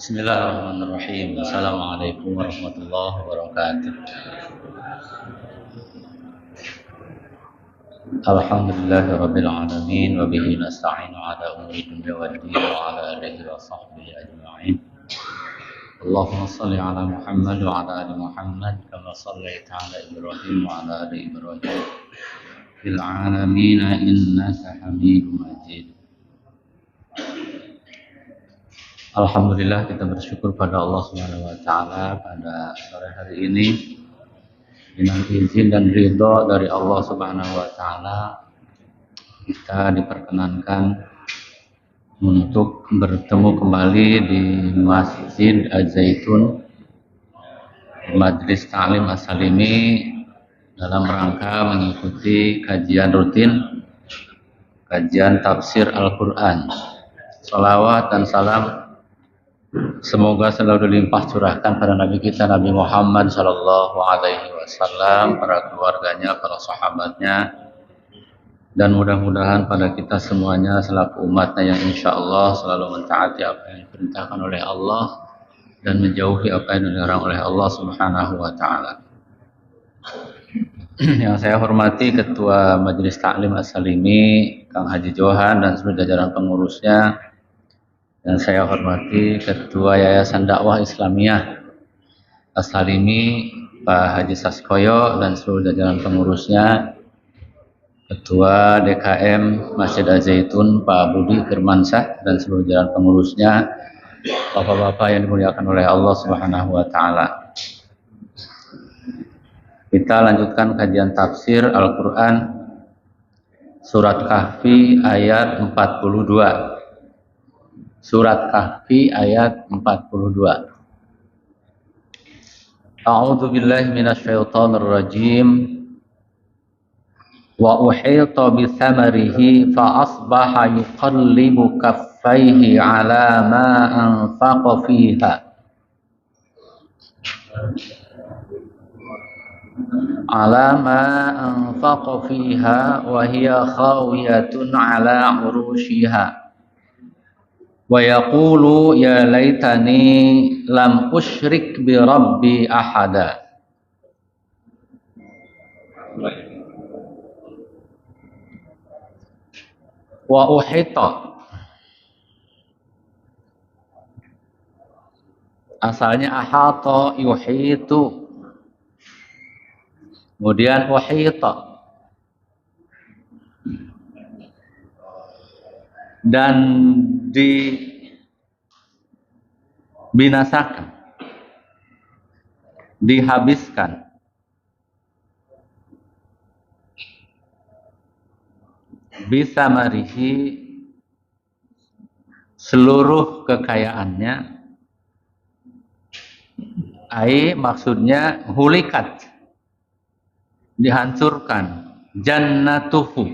Bismillahirrahmanirrahim. Assalamualaikum warahmatullahi wabarakatuh. Alhamdulillahirabbil alamin wa bihi nasta'inu ala umuri dunya waddin wa ala alihi wa sahbihi ajma'in. Allahumma shalli ala Muhammad wa ala ali Muhammad kama shallaita ala Ibrahim wa ala ali Ibrahim fil alamin innaka Hamidum Majid. Alhamdulillah, kita bersyukur pada Allah Subhanahu wa taala pada sore hari ini dengan izin dan ridho dari Allah Subhanahu wa taala kita diperkenankan untuk bertemu kembali di Masjid Az-Zaitun Majelis Ta'lim As-Salimi dalam rangka mengikuti kajian rutin kajian tafsir Al-Qur'an. Salawat dan salam semoga selalu dilimpah curahkan pada Nabi kita Nabi Muhammad Sallallahu Alaihi Wasallam, para keluarganya, para sahabatnya, dan mudah-mudahan pada kita semuanya selaku umatnya yang insya Allah selalu mentaati apa yang diperintahkan oleh Allah dan menjauhi apa yang dilarang oleh Allah Subhanahu Wa Taala. Yang saya hormati Ketua Majelis Ta'lim As-Salimi Kang Haji Johan dan seluruh jajaran pengurusnya. Dan saya hormati Ketua Yayasan Dakwah Islamiyah As-Salimi Pak Haji Saskoyo dan seluruh jajaran pengurusnya, Ketua DKM Masjid Az-Zaitun Pak Budi Firmansyah dan seluruh jajaran pengurusnya, Bapak-bapak yang dimuliakan oleh Allah Subhanahu wa taala. Kita lanjutkan kajian tafsir Al-Qur'an Surat Kahfi ayat 42. Surat Kahfi ayat 42. A'udzu billahi minasyaitonir rajim. Wa uhita bi thamarihi fa asbaha yuqallibu kaffayhi ala ma anfaqa fiha. Ala ma anfaqa fiha wa hiya khawiyatun ala urushiha. Wa yaqulu ya laitani lam usyrik bi rabbi ahada. Wa uhita asalnya ahata yuhitu, kemudian uhita, dan dibinasakan, dihabiskan. Bisa marihi seluruh kekayaannya, maksudnya hulikat, dihancurkan, jannatuhu,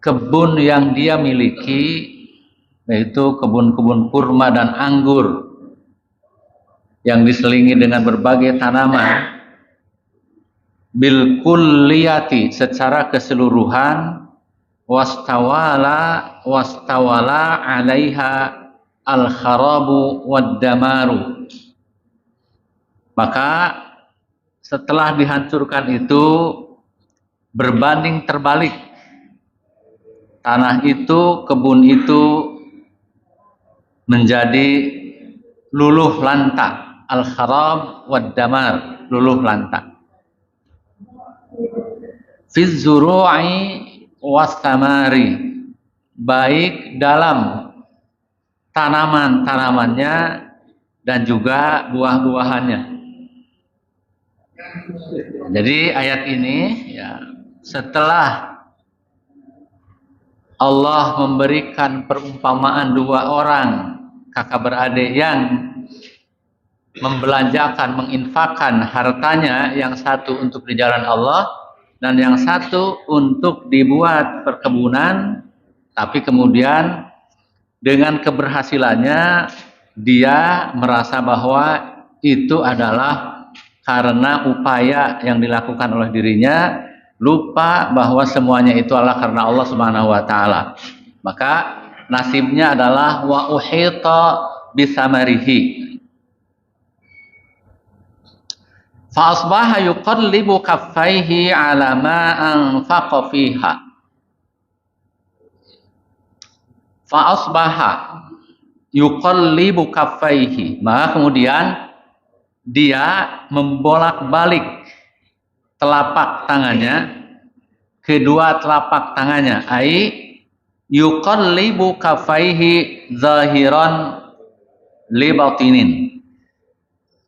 kebun yang dia miliki, yaitu kebun-kebun kurma dan anggur yang diselingi dengan berbagai tanaman, bil kulliyati, secara keseluruhan, wastawala alaiha al kharabu wad damaru. Maka setelah dihancurkan itu berbanding terbalik, tanah itu, kebun itu menjadi luluh lantak, al-kharab wad damar, luluh lantak. Fiz zuru'i was tamari, baik dalam tanaman-tanamannya dan juga buah-buahannya. Jadi ayat ini ya, setelah Allah memberikan perumpamaan dua orang kakak beradik yang membelanjakan, menginfakkan hartanya, yang satu untuk di jalan Allah dan yang satu untuk dibuat perkebunan, tapi kemudian dengan keberhasilannya dia merasa bahwa itu adalah karena upaya yang dilakukan oleh dirinya, lupa bahwa semuanya itu adalah karena Allah Subhanahu wa taala. Maka nasibnya adalah wa uhita bisamarihi. Fa asbaha yuqallibu kaffaihi ala ma anfaqa fiha. Fa asbaha yuqallibu kaffaihi. Maka kemudian dia membolak-balik telapak tangannya, kedua telapak tangannya, ai yuqallibu kaffaihi zahiran li batinin.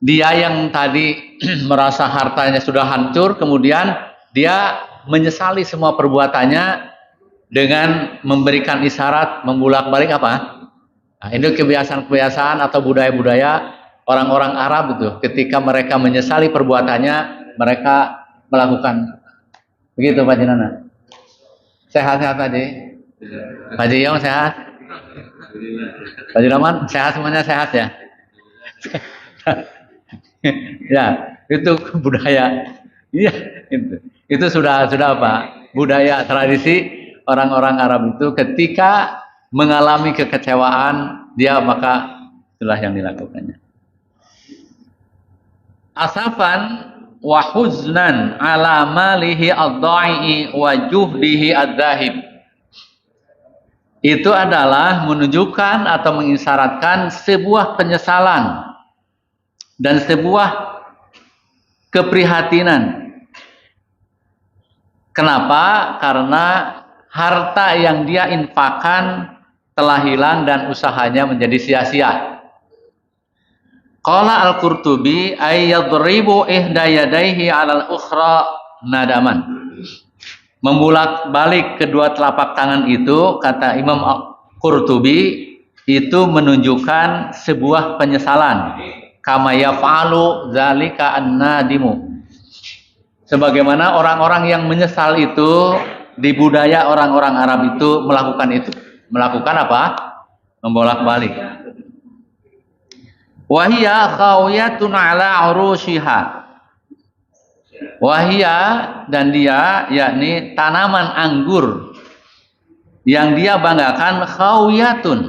Dia yang tadi merasa hartanya sudah hancur, kemudian dia menyesali semua perbuatannya dengan memberikan isyarat membulak-balik apa? Nah, ini kebiasaan-kebiasaan atau budaya-budaya orang-orang Arab itu. Ketika mereka menyesali perbuatannya, mereka melakukan begitu, Pak Jinana. Sehat-sehat tadi? Pak Jiyong sehat? Pak Jiraman sehat, semuanya sehat ya? Ya, itu budaya. Iya, itu sudah apa? Budaya tradisi orang-orang Arab itu ketika mengalami kekecewaan dia, maka itulah yang dilakukannya. Asafan wa huznan ala malihi ad-da'i wa juhdihi ad-dahib. Itu adalah menunjukkan atau mengisyaratkan sebuah penyesalan dan sebuah keprihatinan. Kenapa? Karena harta yang dia infakkan telah hilang dan usahanya menjadi sia-sia. Qala al-Qurtubi ay yadribu ihda yadayhi 'alal ukhra nadaman. Membulak-balik kedua telapak tangan itu, kata Imam Qurtubi, itu menunjukkan sebuah penyesalan. Kama yaf'alu dzalika an-nadimu. Sebagaimana orang-orang yang menyesal itu di budaya orang-orang Arab itu melakukan itu. Melakukan apa? Membolak-balik. Wahia khawiyatun ala urushiha. Wahia, dan dia, yakni tanaman anggur yang dia banggakan, khawiyatun,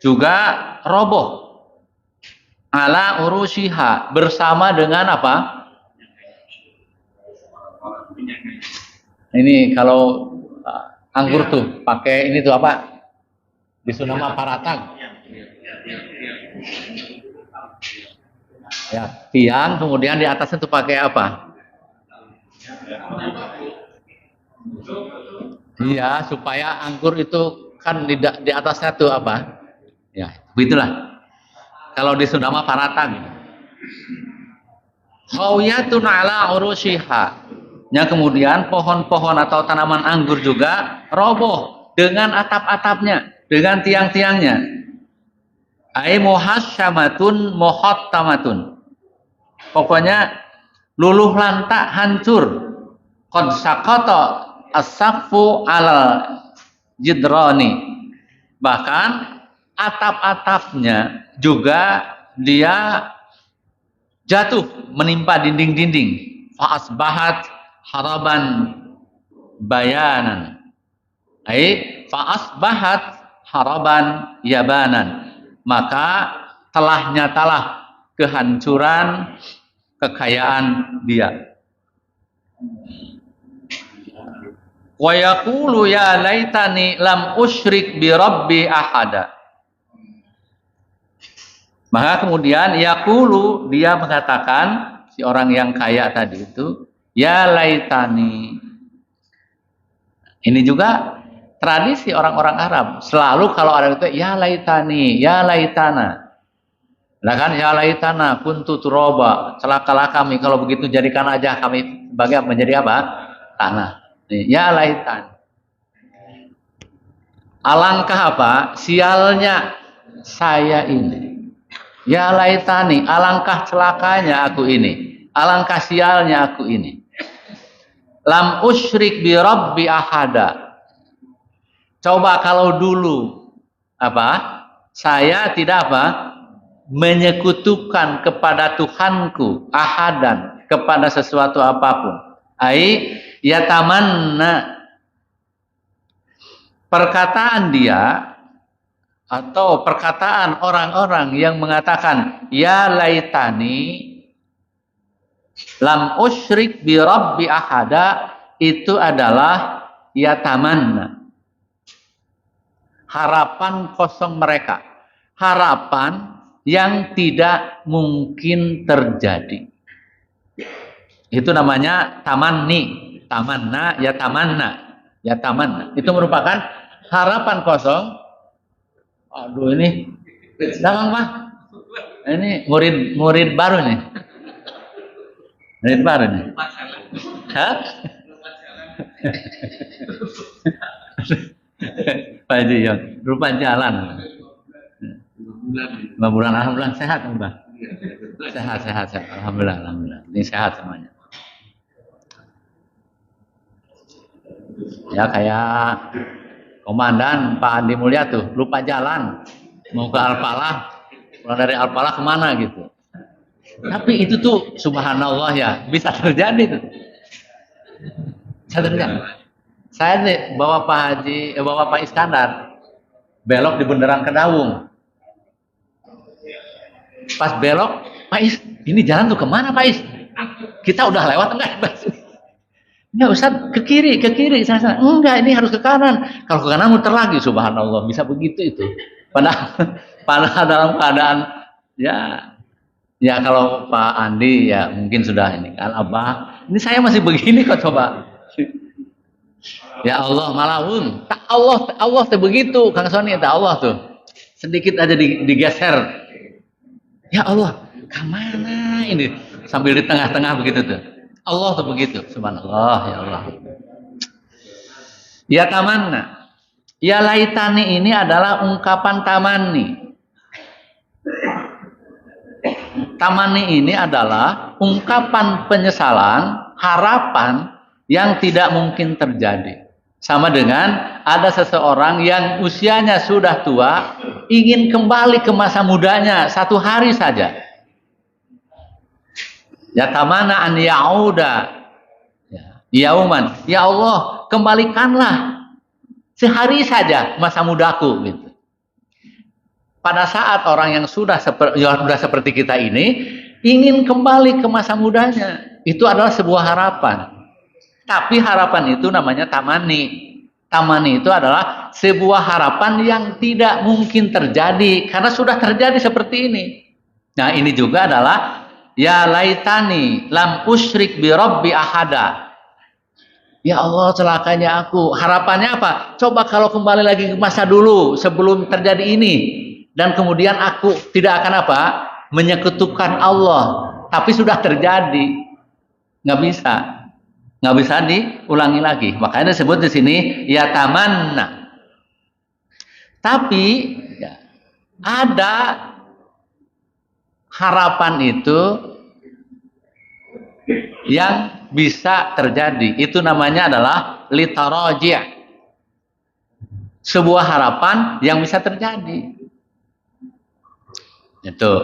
juga roboh, ala urushiha, bersama dengan apa? Ini kalau anggur tuh pakai ini tuh apa? Disuruh nama paratang. Ya, tiang, kemudian di atasnya tuh pakai apa? Iya, supaya anggur itu kan di atasnya tuh apa? Ya, begitulah. Kalau di Sundama paratang. Khawiyatun ala urushiha. Yang kemudian pohon-pohon atau tanaman anggur juga roboh dengan atap-atapnya, dengan tiang-tiangnya. Ai muhasyamatun muhattamatun. Pokoknya luluh lantak, hancur. Qad saqata as-saqfu 'alal jidrani. Bahkan atap-atapnya juga dia jatuh menimpa dinding-dinding. Fa asbahat haraban bayanan. Ai fa asbahat haraban yabanan. Maka telah nyatalah kehancuran kekayaan dia. Wa yaqulu ya laitani lam usyrik bi rabbi ahada. Maka kemudian yaqulu, dia mengatakan, si orang yang kaya tadi itu, ya laitani. Ini juga tradisi orang-orang Arab. Selalu kalau ada itu ya laitani, ya laitana. Nah kan ya laitana kuntu turoba, celakalah kami kalau begitu jadikan aja kami sebagai menjadi apa? Tanah. Nih, ya laitan. Alangkah apa? Sialnya saya ini. Ya laitani, alangkah celakanya aku ini. Alangkah sialnya aku ini. Lam usyrik bi rabbi ahada. Coba kalau dulu apa? Saya tidak apa? Menyekutukan kepada Tuhanku ahadan, kepada sesuatu apapun. Ai yatamanna. Perkataan dia atau perkataan orang-orang yang mengatakan ya laitani lam usyrik bi rabbi ahada, itu adalah ya tamanna, harapan kosong mereka, harapan yang tidak mungkin terjadi. Itu namanya tamanni, tamanna, ya tamanna, ya tamanna. Itu merupakan harapan kosong. Aduh ini, jangan Pak. Ini murid baru nih. Murid baru nih. Hah? Pak Haji, ya, rupa jalan. 5 bulan, alhamdulillah sehat Mbak. Sehat. Alhamdulillah. Ini sehat semuanya. Ya kayak komandan Pak Andi Mulya tuh lupa jalan, mau ke Al-Falah, pulang dari Al-Falah kemana gitu. Tapi itu tuh subhanallah ya, bisa terjadi tuh. Bisa terjadi. Saya nih bawa Pak Iskandar belok di Bundaran Kedawung. Pas belok, Pak Is, ini jalan tuh kemana Pak Is? Kita udah lewat enggak? Ya Ustaz, ke kiri. Saya enggak, ini harus ke kanan. Kalau ke kanan muter lagi, subhanallah, bisa begitu itu. Padahal dalam keadaan ya kalau Pak Andi ya mungkin sudah ini kan Abah. Ini saya masih begini kok coba. Ya Allah malahun. Tak Allah tuh begitu, Kang Sony tak Allah tuh. Sedikit aja digeser. Ya Allah, kemana ini? Sambil di tengah-tengah begitu tuh. Allah tuh begitu, subhanallah, ya Allah. Ya tamanna, ya laitani ini adalah ungkapan tamanni. Tamanni ini adalah ungkapan penyesalan, harapan yang tidak mungkin terjadi. Sama dengan ada seseorang yang usianya sudah tua, ingin kembali ke masa mudanya 1 hari saja. Ya tamana an yauda yauman, ya Allah kembalikanlah sehari saja masa mudaku gitu. Pada saat orang yang sudah seperti kita ini ingin kembali ke masa mudanya, itu adalah sebuah harapan. Tapi harapan itu namanya tamani. Tamani itu adalah sebuah harapan yang tidak mungkin terjadi karena sudah terjadi seperti ini. Nah, ini juga adalah ya laitani lam usyrik bi rabbi ahada. Ya Allah, celakanya aku. Harapannya apa? Coba kalau kembali lagi ke masa dulu sebelum terjadi ini, dan kemudian aku tidak akan apa? Menyekutukan Allah. Tapi sudah terjadi. Nggak bisa diulangi lagi. Makanya disebut di sini ya tamanna. Tapi ya, ada harapan itu yang bisa terjadi. Itu namanya adalah litaraji'. Sebuah harapan yang bisa terjadi. Itu.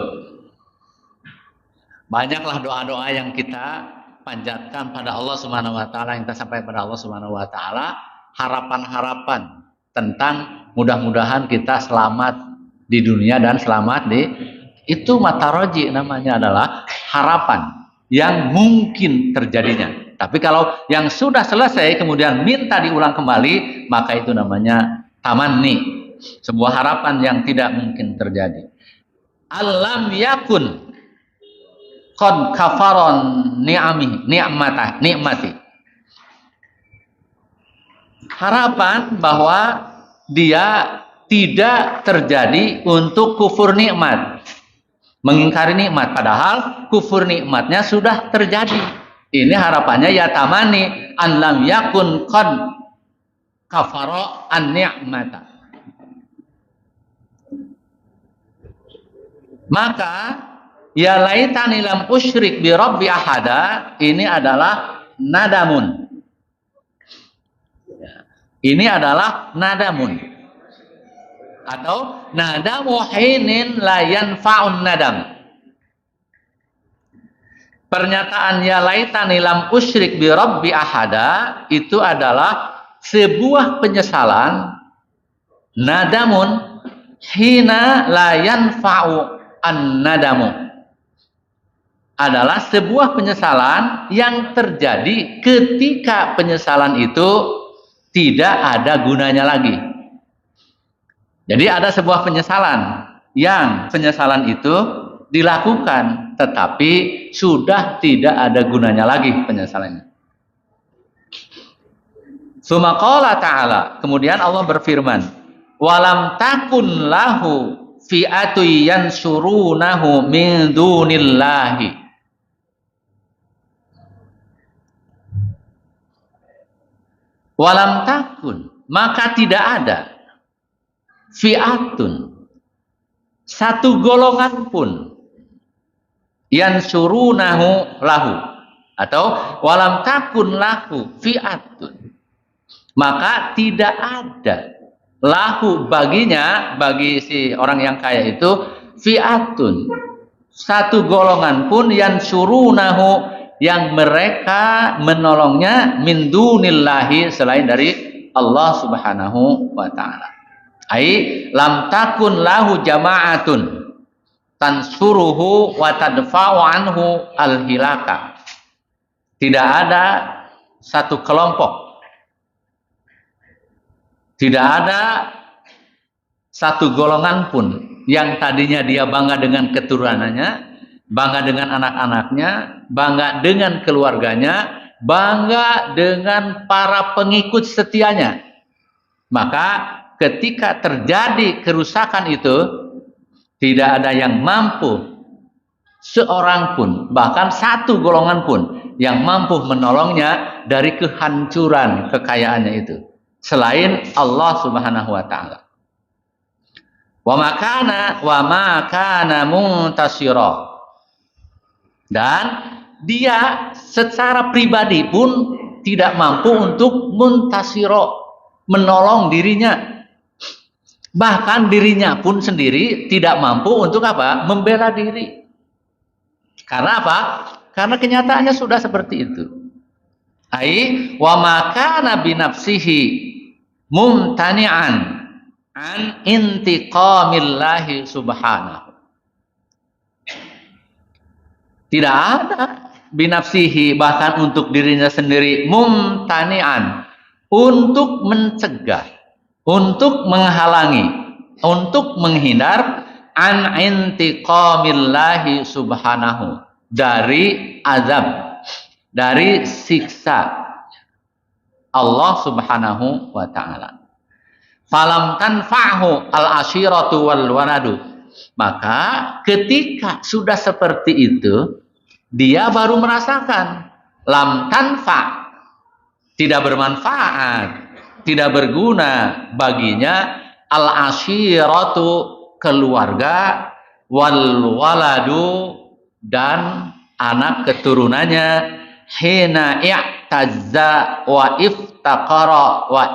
Banyaklah doa-doa yang kita panjatkan pada Allah Subhanahu wa taala, yang kita sampaikan pada Allah Subhanahu wa taala, harapan-harapan tentang mudah-mudahan kita selamat di dunia dan selamat di itu mataraji, namanya adalah harapan yang mungkin terjadinya. Tapi kalau yang sudah selesai kemudian minta diulang kembali, maka itu namanya tamanni, sebuah harapan yang tidak mungkin terjadi. Alam yakun qad kafaron ni'mati. Harapan bahwa dia tidak terjadi untuk kufur nikmat, mengingkari nikmat, padahal kufur nikmatnya sudah terjadi. Ini harapannya ya tamani an lam yakun qad kafara an ni'mata. Maka ya laitani lam usyrik bi rabbi ahada, ini adalah nadamun. Ini adalah nadamun. Atau nadamu hinin la yanfa'un nadam. Pernyataan ya laitani lam usyrik bi rabbi ahada itu adalah sebuah penyesalan, nadamun, hina la yanfa'u an-nadamu adalah sebuah penyesalan yang terjadi ketika penyesalan itu tidak ada gunanya lagi. Jadi ada sebuah penyesalan yang penyesalan itu dilakukan tetapi sudah tidak ada gunanya lagi penyesalannya. Tsumma qala ta'ala, kemudian Allah berfirman, walam takun lahu fi'atu yansurunahu min dunillahi. Walam takun, maka tidak ada fi'atun, satu golongan pun, yansurunahu lahu, atau walam takun lahu fi'atun, maka tidak ada lahu baginya, bagi si orang yang kaya itu, fi'atun, satu golongan pun, yansurunahu, yang mereka menolongnya, min dunillahi, selain dari Allah subhanahu wa ta'ala. Ai lam takun lahu jama'atun tansuruhu wa tadfa'u anhu al-hilaka. Tidak ada satu kelompok, tidak ada satu golongan pun yang tadinya dia bangga dengan keturunannya, bangga dengan anak-anaknya, bangga dengan keluarganya, bangga dengan para pengikut setianya. Maka ketika terjadi kerusakan itu, tidak ada yang mampu, seorang pun, bahkan satu golongan pun, yang mampu menolongnya dari kehancuran kekayaannya itu, selain Allah subhanahu wa ta'ala. Wa ma kana muntasira. Dan dia secara pribadi pun tidak mampu untuk muntasiro, menolong dirinya. Bahkan dirinya pun sendiri tidak mampu untuk apa? Membela diri. Karena apa? Karena kenyataannya sudah seperti itu. Ai wa makana binafsihi mumtani'an an intiqamillahi subhanahu. Tidak ada binafsihi, bahkan untuk dirinya sendiri, mumtani'an, untuk mencegah, untuk menghalangi, untuk menghindar, an intiqamillahi subhanahu, dari azab, dari siksa Allah subhanahu wa ta'ala. Falam tanfa'hu al-ashiratu wal waladu. Maka ketika sudah seperti itu, dia baru merasakan lam tanfa, tidak bermanfaat, tidak berguna baginya, al-ashiratu, keluarga, wal waladu, dan anak keturunannya, hina i'tazza wa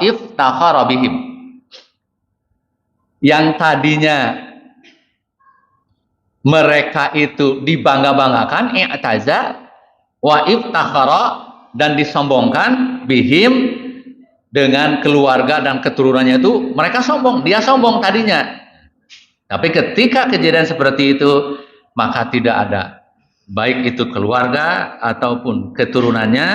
iftaqara bihim, yang tadinya mereka itu dibangga-banggakan, i'taza wa iftakhara, dan disombongkan, bihim, dengan keluarga dan keturunannya itu mereka sombong, dia sombong tadinya. Tapi ketika kejadian seperti itu, maka tidak ada, baik itu keluarga ataupun keturunannya,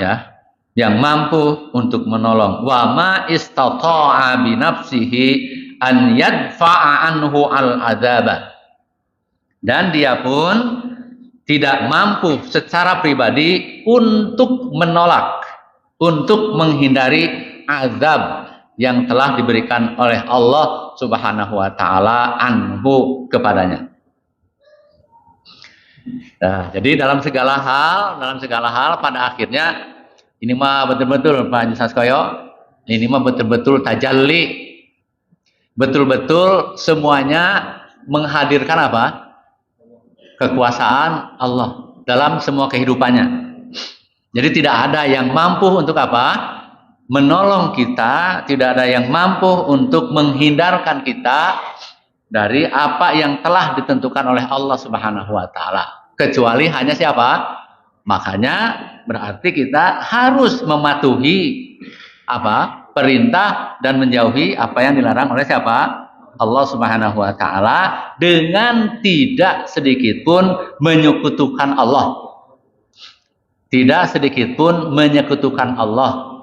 ya, yang mampu untuk menolong. Wa ma istata'a bi nafsihi an yadfa'a anhu al-adzaba. Dan dia pun tidak mampu secara pribadi untuk menolak, untuk menghindari azab yang telah diberikan oleh Allah subhanahu wa ta'ala anhu, kepadanya. Nah, jadi dalam segala hal pada akhirnya ini mah betul-betul Pak Haji Saskoyo, ini mah betul-betul tajalli, betul-betul semuanya menghadirkan apa? Kekuasaan Allah dalam semua kehidupannya. Jadi tidak ada yang mampu untuk apa? Menolong kita, tidak ada yang mampu untuk menghindarkan kita dari apa yang telah ditentukan oleh Allah Subhanahu wa taala. Kecuali hanya siapa? Makanya berarti kita harus mematuhi apa? Perintah dan menjauhi apa yang dilarang oleh siapa? Allah Subhanahu wa taala dengan tidak sedikit pun menyekutukan Allah. Tidak sedikit pun menyekutukan Allah.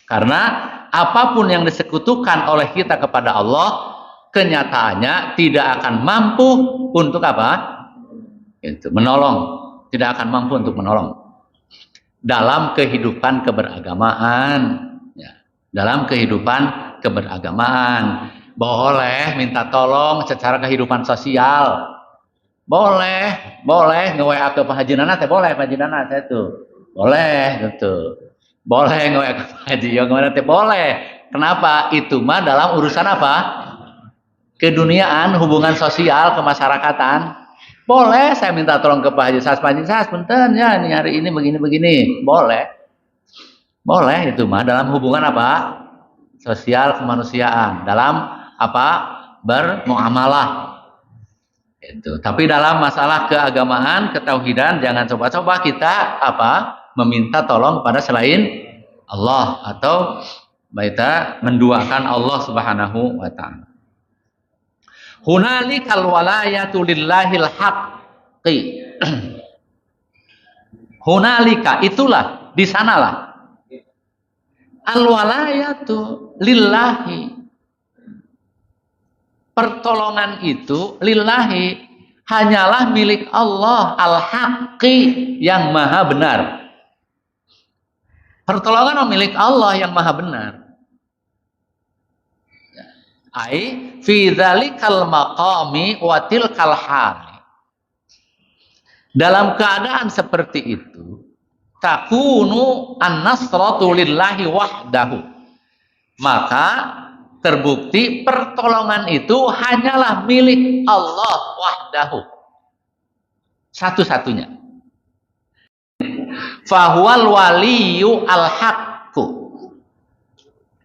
Karena apapun yang disekutukan oleh kita kepada Allah, kenyataannya tidak akan mampu untuk apa? Itu menolong, tidak akan mampu untuk menolong dalam kehidupan keberagamaan. Ya, dalam kehidupan keberagamaan boleh minta tolong secara kehidupan sosial, boleh nge-WA ke Pak Haji Nana, boleh Pak Haji Nana itu, boleh gitu, boleh nge-WA ke Pak Haji Yongana, boleh. Kenapa? Itu mah dalam urusan apa? Keduniaan, hubungan sosial, kemasyarakatan. Boleh saya minta tolong ke Pak Haji Sas, Pak Haji Sas, punten ya, ini hari ini begini-begini. Boleh. Boleh itu mah dalam hubungan apa? Sosial kemanusiaan, dalam apa? Bermuamalah. Itu. Tapi dalam masalah keagamaan, ketauhidan, jangan coba-coba kita apa? Meminta tolong kepada selain Allah atau kita menduakan Allah Subhanahu wa taala. Hunalikal walayatu lillahil haqqi. Hunalika, itulah, di sanalah. Al walayatu lillahi. Pertolongan itu lillahi, hanyalah milik Allah al-haqqi, yang maha benar. Pertolongan milik Allah yang maha benar. Ai fi dzalikal maqami wa tilkal hal. Dalam keadaan seperti itu, takunu an-nasratu lillahi wahdahu. Maka terbukti pertolongan itu hanyalah milik Allah wahdahu. Satu-satunya. Fahuwal waliyyu al-haqqu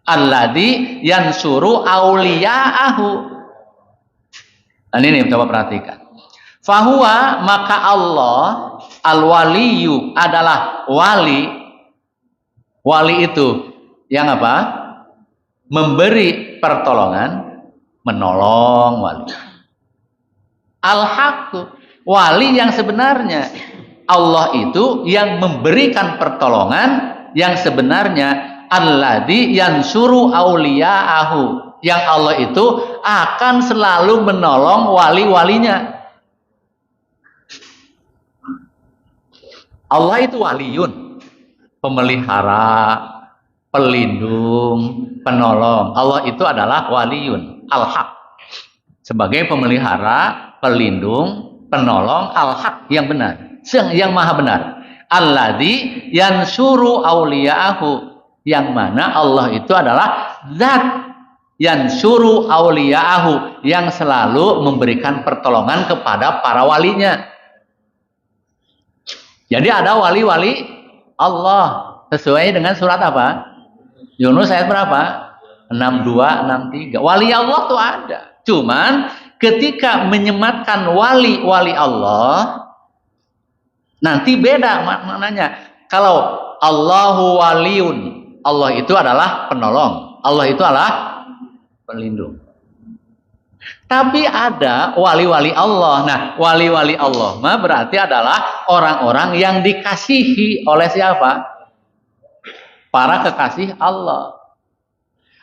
alladzi yansuru auliya'ahu. Nah, ini coba perhatikan. Fahuwa, maka Allah al-waliyyu adalah wali. Wali itu yang apa? Memberi pertolongan, menolong wali. Al-haqqu, wali yang sebenarnya. Allah itu yang memberikan pertolongan yang sebenarnya. Alladzi yansuru auliya'ahu, yang Allah itu akan selalu menolong wali-walinya. Allah itu waliyun, pemelihara, pelindung, penolong. Allah itu adalah waliyun, al-haq, sebagai pemelihara, pelindung, penolong, al-haq, yang benar, yang maha benar. Alladzi yansuru auliya'ahu, yang mana Allah itu adalah zat yansuru auliya'ahu, yang selalu memberikan pertolongan kepada para walinya. Jadi ada wali-wali Allah sesuai dengan surat apa? Yunus ayat berapa? 62, 63. Wali Allah tuh ada. Cuman ketika menyematkan wali-wali Allah, nanti beda maknanya. Kalau Allahu waliyun, Allah itu adalah penolong, Allah itu adalah pelindung. Tapi ada wali-wali Allah. Nah, wali-wali Allah mah berarti adalah orang-orang yang dikasihi oleh siapa? Para kekasih Allah.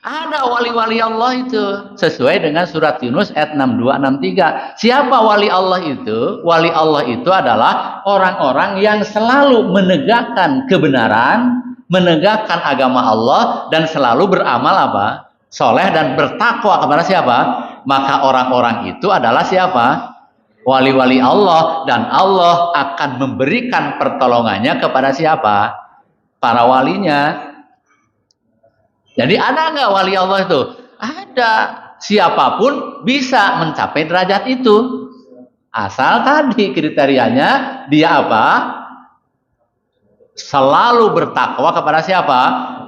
Ada wali-wali Allah itu sesuai dengan surat Yunus ayat 62, 63. Siapa wali Allah itu? Wali Allah itu adalah orang-orang yang selalu menegakkan kebenaran, menegakkan agama Allah, dan selalu beramal apa? Soleh dan bertakwa kepada siapa? Maka orang-orang itu adalah siapa? Wali-wali Allah, dan Allah akan memberikan pertolongannya kepada siapa? Para walinya. Jadi ada nggak wali Allah itu? Ada. Siapapun bisa mencapai derajat itu. Asal tadi kriterianya dia apa? Selalu bertakwa kepada siapa?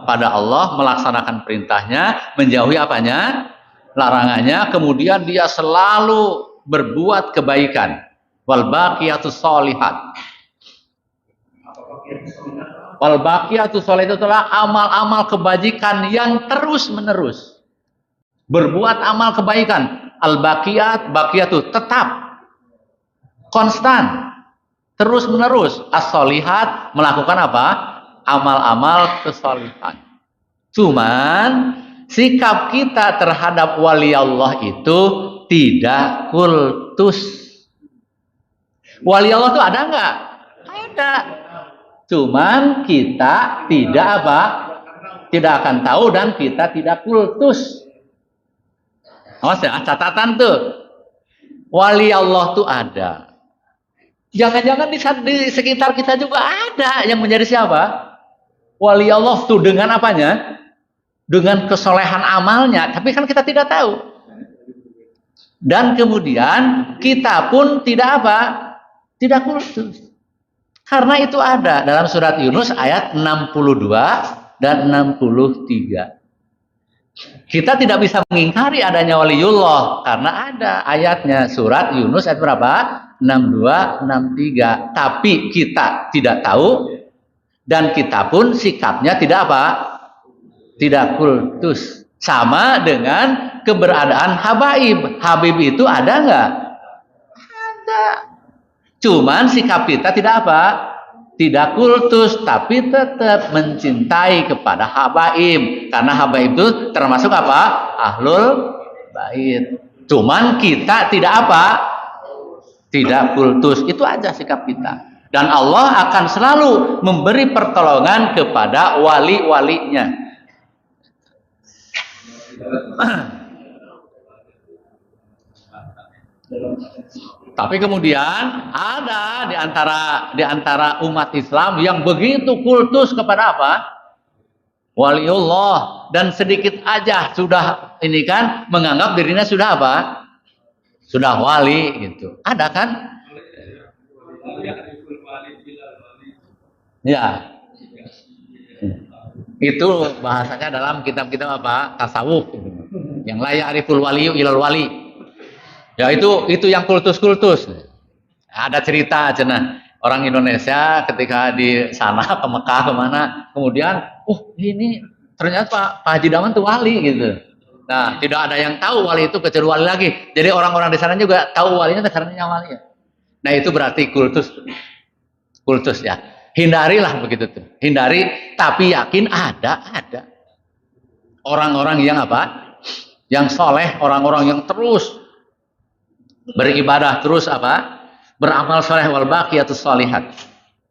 Pada Allah, melaksanakan perintahnya, menjauhi apanya? Larangannya. Kemudian dia selalu berbuat kebaikan. Wal baqiyatus sholihat. Wal baqiyatus sholihat itu adalah amal-amal kebajikan yang terus menerus. berbuat amal kebaikan. Al-baqiyat, baqiyat itu tetap, konstan, terus menerus. As-solihat, melakukan apa? Amal-amal kesolihan. Cuman sikap kita terhadap wali Allah itu tidak kultus. Wali Allah itu ada nggak? Ada. Cuman kita tidak apa? Tidak akan tahu dan kita tidak kultus. Awas ya, catatan tuh. Wali Allah tuh ada. Jangan-jangan di sekitar kita juga ada yang menjadi siapa? Wali Allah tuh dengan apanya? Dengan kesolehan amalnya. Tapi kan kita tidak tahu. Dan kemudian kita pun tidak apa? Tidak kultus. Karena itu ada dalam surat Yunus ayat 62 dan 63. Kita tidak bisa mengingkari adanya waliullah karena ada ayatnya, surat Yunus ayat berapa? 62, 63. Tapi kita tidak tahu dan kita pun sikapnya tidak apa? Tidak kultus. Sama dengan keberadaan habaib. Habib itu ada nggak? Ada. Cuman sikap kita tidak apa? Tidak kultus, tapi tetap mencintai kepada habaib. Karena habaib itu termasuk apa? Ahlul bait. Cuman kita tidak apa? Tidak kultus. Itu aja sikap kita. Dan Allah akan selalu memberi pertolongan kepada wali-walinya. Tapi kemudian ada di antara umat Islam yang begitu kultus kepada apa? Waliullah, dan sedikit aja sudah ini kan menganggap dirinya sudah apa? Sudah wali gitu. Ada kan? Ya. Itu bahasanya dalam kitab-kitab apa? Tasawuf. Yang la ya'riful waliyu ilal wali. Ya itu yang kultus-kultus. Ada cerita cenah orang Indonesia ketika di sana ke Mekah kemana, kemudian ini ternyata Pak Haji Daman tuh wali gitu. Nah, tidak ada yang tahu wali itu kecuali wali lagi. Jadi orang-orang di sana juga tahu walinya karena wali. Nah, itu berarti kultus. Kultus ya. Hindarilah begitu tuh. Hindari, tapi yakin ada. Orang-orang yang apa? Yang soleh, orang-orang yang terus beribadah, terus apa? Beramal soleh wal baqiyatus sholihat.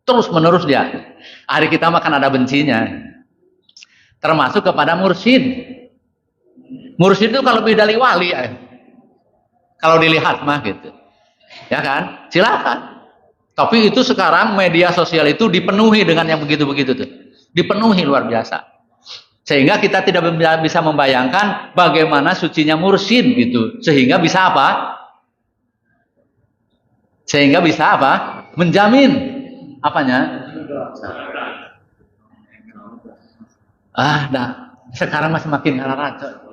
Terus menerus dia. Hari kita makan ada bencinya. Termasuk kepada mursyid. Mursyid itu kalau lebih dari wali ya. Kalau dilihat mah gitu. Ya kan? Silakan. Tapi itu sekarang media sosial itu dipenuhi dengan yang begitu-begitu tuh. Dipenuhi luar biasa. Sehingga kita tidak bisa membayangkan bagaimana sucinya mursyid gitu. Sehingga bisa apa? Sehingga bisa apa? Menjamin apanya? Sekarang masih makin racun.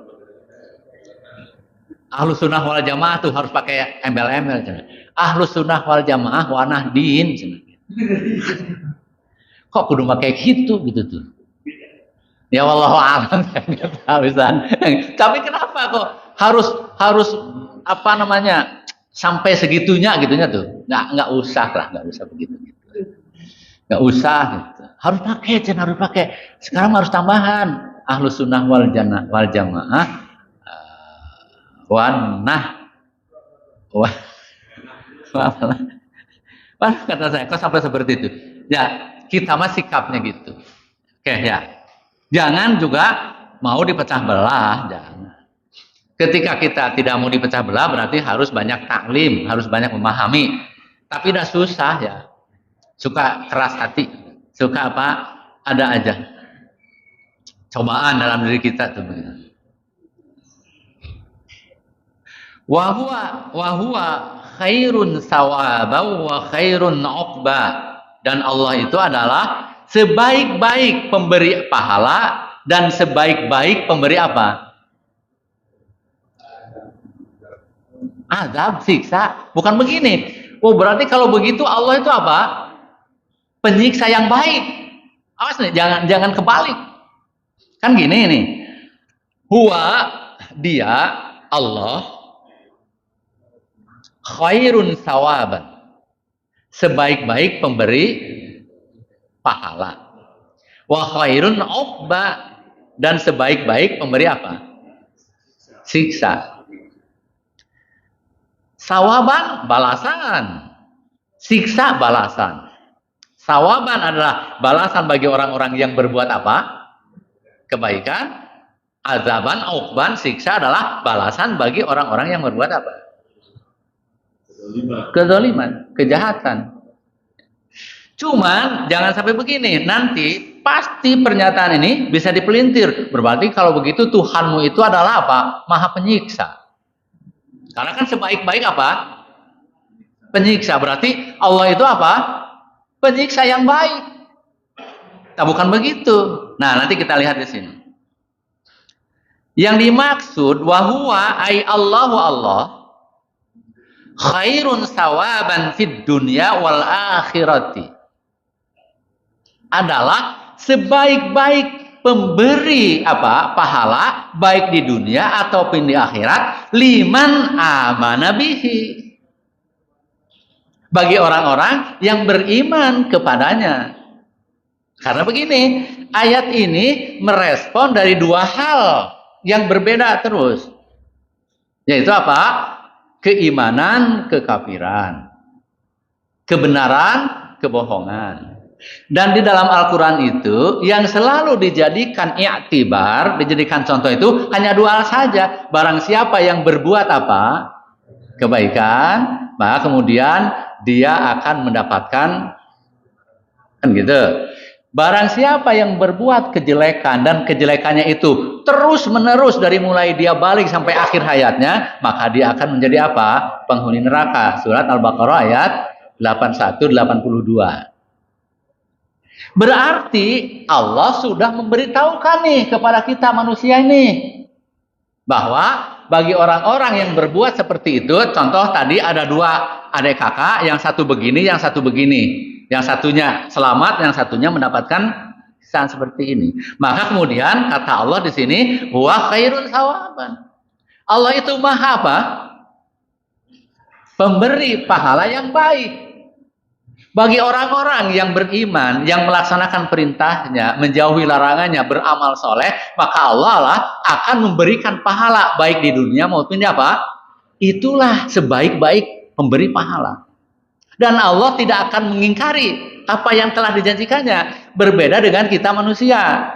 Ahlus sunnah wal jamaah tuh harus pakai embel-embel. Ahlus sunnah wal jamaah wanah din. Kok kudu pakai gitu tuh? Ya wallahu a'lam. Tapi kenapa kok harus apa namanya? Sampai segitunya gitunya tuh. Nggak usah begitu. Nggak usah gitu. Harus pakai. Sekarang harus tambahan ahlus sunnah wal jamaah kata saya kok sampai seperti itu. Ya, kita mah sikapnya gitu. Oke ya. Jangan juga mau dipecah belah, jangan. Ketika kita tidak mau dipecah belah berarti harus banyak taklim, harus banyak memahami. Tapi udah susah ya. Suka keras hati, suka apa? Ada aja. Cobaan dalam diri kita tuh begitu. Wahua khairun sawabau wa khairun uqba. Dan Allah itu adalah sebaik-baik pemberi pahala dan sebaik-baik pemberi apa? Azab, siksa. Bukan begini. Berarti kalau begitu Allah itu apa? Penyiksa yang baik. Awas nih, jangan kebalik. Kan gini nih. Huwa dia Allah khairun sawaban, sebaik-baik pemberi pahala, wa khairun uqba, dan sebaik-baik pemberi apa? Siksa. Sawaban balasan, siksa balasan. Sawaban adalah balasan bagi orang-orang yang berbuat apa? Kebaikan. Azaban, uqban, siksa adalah balasan bagi orang-orang yang berbuat apa? Kezaliman, kejahatan. Cuman jangan sampai begini, nanti pasti pernyataan ini bisa dipelintir. Berarti kalau begitu Tuhanmu itu adalah apa? Maha penyiksa. Karena kan sebaik-baik apa? Penyiksa. Berarti Allah itu apa? Penyiksa yang baik. Nah, bukan begitu. Nah, nanti kita lihat di sini. Yang dimaksud wahuwa ay Allahu Allah khairun sawaban fid dunya wal akhirati, adalah sebaik-baik pemberi apa? Pahala baik di dunia ataupun di akhirat, liman amana bihi, bagi orang-orang yang beriman kepadanya. Karena begini, ayat ini merespon dari dua hal yang berbeda terus, yaitu apa? Keimanan, kekafiran, kebenaran, kebohongan. Dan di dalam Al-Quran itu yang selalu dijadikan i'tibar, dijadikan contoh itu hanya dua saja. Barang siapa yang berbuat apa? Kebaikan, maka kemudian dia akan mendapatkan, kan gitu. Barang siapa yang berbuat kejelekan dan kejelekannya itu terus menerus dari mulai dia balik sampai akhir hayatnya, maka dia akan menjadi apa? Penghuni neraka. Surat Al-Baqarah ayat 81-82. Berarti Allah sudah memberitahukan nih kepada kita manusia ini bahwa bagi orang-orang yang berbuat seperti itu, contoh tadi ada dua adik kakak, yang satu begini, yang satu begini. Yang satunya selamat, yang satunya mendapatkan siksaan seperti ini. Maka kemudian kata Allah di sini, wa khairun sawaban. Allah itu maha apa? Pemberi pahala yang baik. Bagi orang-orang yang beriman, yang melaksanakan perintahnya, menjauhi larangannya, beramal soleh, maka Allah lah akan memberikan pahala baik di dunia maupun di apa? Itulah sebaik-baik pemberi pahala. Dan Allah tidak akan mengingkari apa yang telah dijanjikannya. Berbeda dengan kita manusia.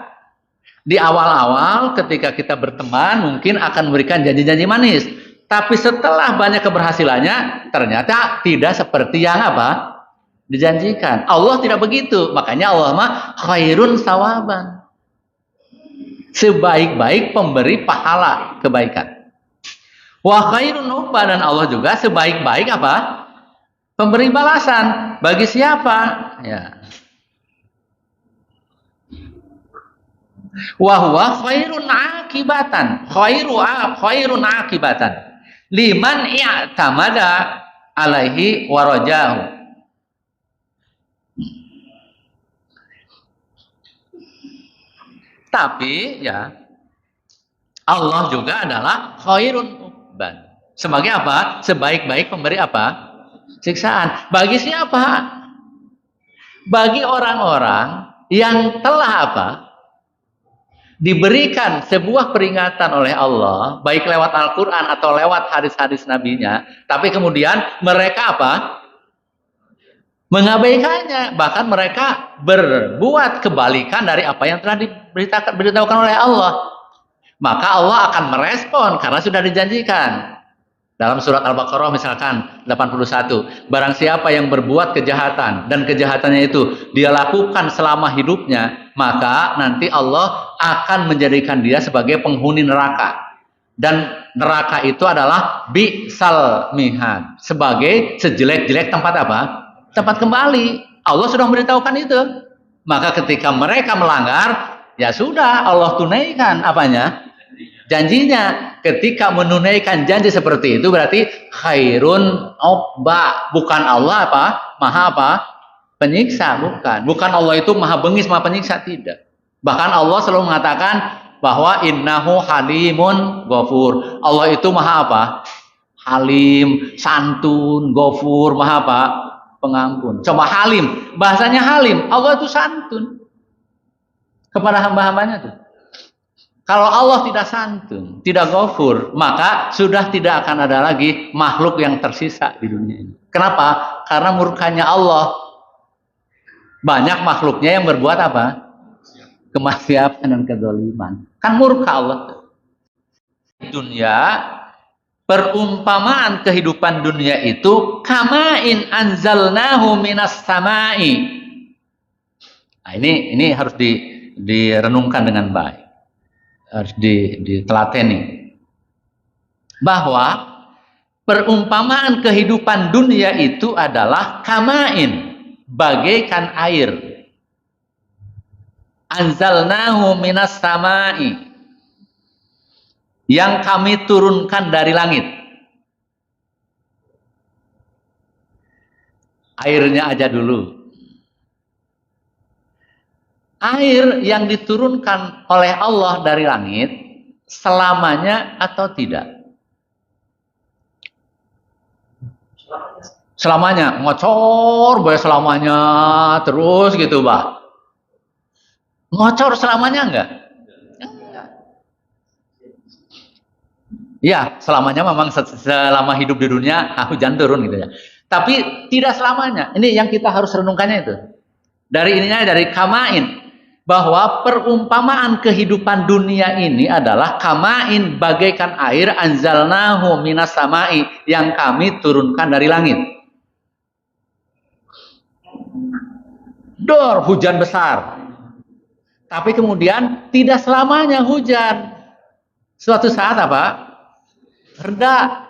Di awal-awal ketika kita berteman mungkin akan memberikan janji-janji manis. Tapi setelah banyak keberhasilannya ternyata tidak seperti yang apa? Dijanjikan. Allah tidak begitu. Makanya Allah mah khairun sawaban. Sebaik-baik pemberi pahala kebaikan. Wa khairun uqba, dan Allah juga sebaik-baik apa? Pemberi balasan bagi siapa? Ya. Wa huwa khairun akibatan, khairun akibatan liman i'tamada alaihi warajahu. Tapi ya Allah juga adalah khairun uqban. Sebagai apa? Sebaik-baik pemberi apa? Siksaan. Bagi siapa? Bagi orang-orang yang telah apa? Diberikan sebuah peringatan oleh Allah, baik lewat Al-Quran atau lewat hadis-hadis nabinya, tapi kemudian mereka apa? Mengabaikannya. Bahkan mereka berbuat kebalikan dari apa yang telah diberitahukan oleh Allah. Maka Allah akan merespon karena sudah dijanjikan. Dalam surat Al-Baqarah misalkan 81, barang siapa yang berbuat kejahatan dan kejahatannya itu dia lakukan selama hidupnya, maka nanti Allah akan menjadikan dia sebagai penghuni neraka. Dan neraka itu adalah bi'sal mihad, sebagai sejelek-jelek tempat apa? Tempat kembali. Allah sudah memberitahukan itu. Maka ketika mereka melanggar, ya sudah Allah tunaikan apanya? Janjinya. Ketika menunaikan janji seperti itu berarti khairun uqba. Bukan Allah apa? Maha apa? Penyiksa, bukan. Bukan Allah itu maha bengis, maha penyiksa, tidak. Bahkan Allah selalu mengatakan bahwa innahu halimun ghafur. Allah itu maha apa? Halim, santun, ghafur, maha apa? Pengampun. Coba halim, bahasanya halim. Allah itu santun kepada hamba-hambanya tuh. Kalau Allah tidak santun, tidak ghafur, maka sudah tidak akan ada lagi makhluk yang tersisa di dunia ini. Kenapa? Karena murkanya Allah. Banyak makhluknya yang berbuat apa? Kemaksiatan dan kezaliman. Kan murka Allah. Dunia, perumpamaan kehidupan dunia itu kamain anzalnahu minas samai. Nah, ini harus direnungkan dengan baik. Harus ditelateni. Bahwa perumpamaan kehidupan dunia itu adalah kamain, bagaikan air. Anzalnahu minas samai, yang kami turunkan dari langit. Airnya aja dulu. Air yang diturunkan oleh Allah dari langit selamanya atau tidak? Selamanya, ngocor boleh selamanya terus gitu, Bah. Ngocor selamanya enggak? Enggak. Ya, selamanya memang selama hidup di dunia hujan turun gitu ya. Tapi tidak selamanya. Ini yang kita harus renungkannya itu. Dari ininya, dari kamain, bahwa perumpamaan kehidupan dunia ini adalah kamain, bagaikan air, anzalnahu minas samai, yang kami turunkan dari langit. Dor, hujan besar. Tapi kemudian tidak selamanya hujan. Suatu saat apa? Reda.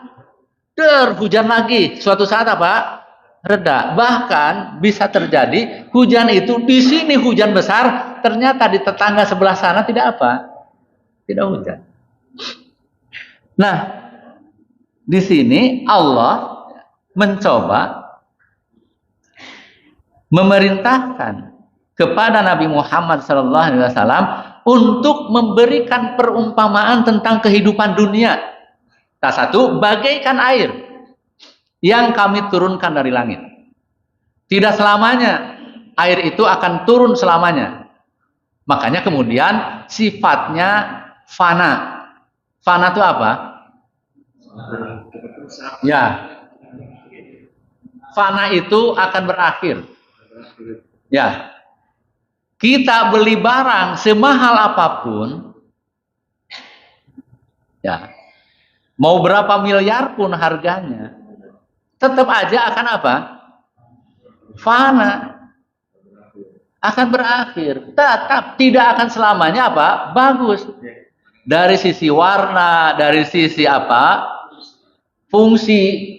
Dor, hujan lagi. Suatu saat apa? Reda. Bahkan bisa terjadi hujan itu di sini hujan besar, ternyata di tetangga sebelah sana tidak apa? Tidak hujan. Nah, di sini Allah mencoba memerintahkan kepada Nabi Muhammad SAW untuk memberikan perumpamaan tentang kehidupan dunia. Tak satu, bagaikan air yang kami turunkan dari langit. Tidak selamanya air itu akan turun selamanya. Makanya kemudian sifatnya fana. Fana itu apa? Ya. Fana itu akan berakhir. Ya. Kita beli barang semahal apapun, ya, mau berapa miliar pun harganya, tetap aja akan apa? Fana. Akan berakhir. Tetap tidak akan selamanya apa? Bagus. Dari sisi warna, dari sisi apa? Fungsi.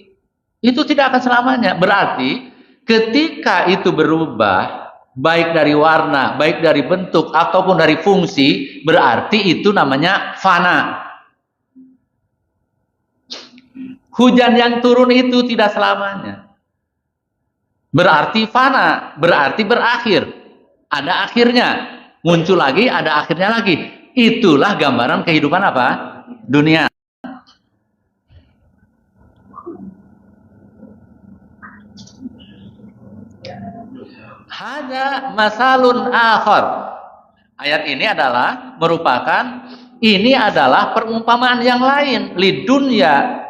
Itu tidak akan selamanya. Berarti ketika itu berubah, baik dari warna, baik dari bentuk, ataupun dari fungsi, berarti itu namanya fana. Hujan yang turun itu tidak selamanya. Berarti fana, berarti berakhir. Ada akhirnya. Muncul lagi, ada akhirnya lagi. Itulah gambaran kehidupan apa? Dunia. Hada masalun akhar. Ayat ini merupakan perumpamaan yang lain li dunya,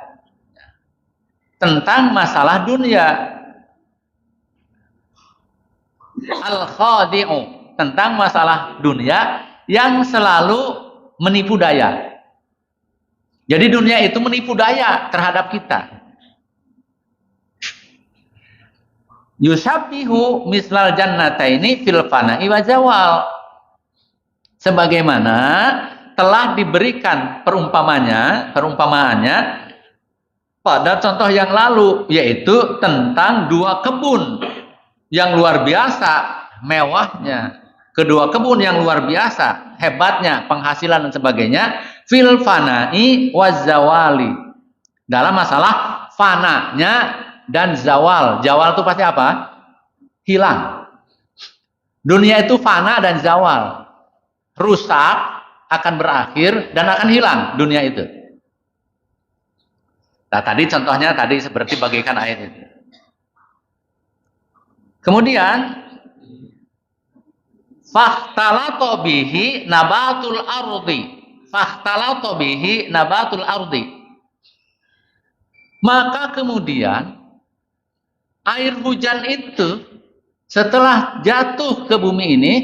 tentang masalah dunia. Al-khadi'u, tentang masalah dunia yang selalu menipu daya. Jadi dunia itu menipu daya terhadap kita. Yusabbihu mislal jannataini fil fana'i wa zawal. Sebagaimana telah diberikan perumpamaannya pada contoh yang lalu, yaitu tentang dua kebun yang luar biasa mewahnya, kedua kebun yang luar biasa hebatnya, penghasilan dan sebagainya, fil fana'i wa zawali, dalam masalah fananya dan zawal. Zawal itu pasti apa? Hilang. Dunia itu fana dan zawal. Rusak, akan berakhir dan akan hilang dunia itu. Nah, tadi contohnya tadi seperti bagaikan air itu. Kemudian fahtalato bihi nabatul ardi. Fahtalato bihi nabatul ardi. Maka kemudian air hujan itu setelah jatuh ke bumi ini,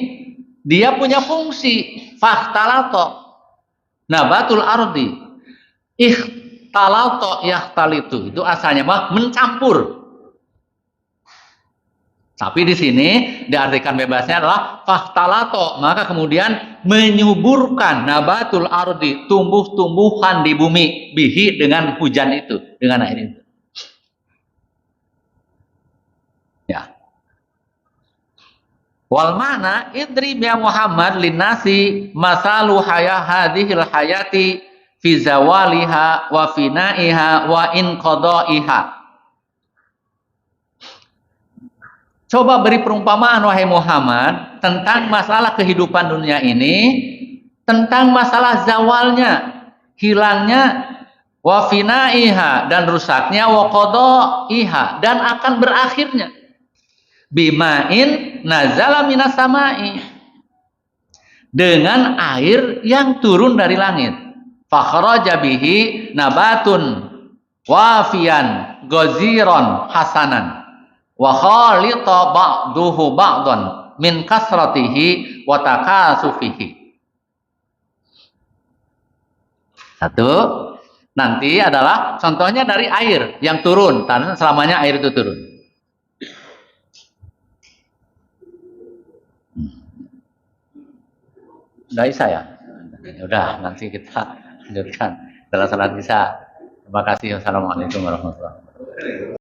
dia punya fungsi. Fahtalato nabatul ardi. Ikhtalato yahtalitu. Itu asalnya mencampur. Tapi di sini diartikan bebasnya adalah fahtalato, maka kemudian menyuburkan nabatul ardi, tumbuh-tumbuhan di bumi, bihi dengan hujan itu, dengan air itu. Ya. Wal mana idrib ya Muhammad linnasi masalu hadhil hayati fi zawaliha wa finaiha wa inqadaiha. Coba beri perumpamaan wahai Muhammad tentang masalah kehidupan dunia ini, tentang masalah zawalnya, hilangnya, wa finaiha dan rusaknya, wa qadaiha dan akan berakhirnya. Bima'in nazala minas samai. Dengan air yang turun dari langit. Fakhraja bihi nabatun wafiyan ghaziran hasanan. Wa khalita ba'duhu ba'dan min kasratihi wa takasufihi. Satu, nanti adalah contohnya dari air yang turun, karena selamanya air itu turun. Udah Isa ya? Udah, nanti kita lanjutkan setelah salat Isya. Terima kasih. Wassalamualaikum warahmatullahi wabarakatuh.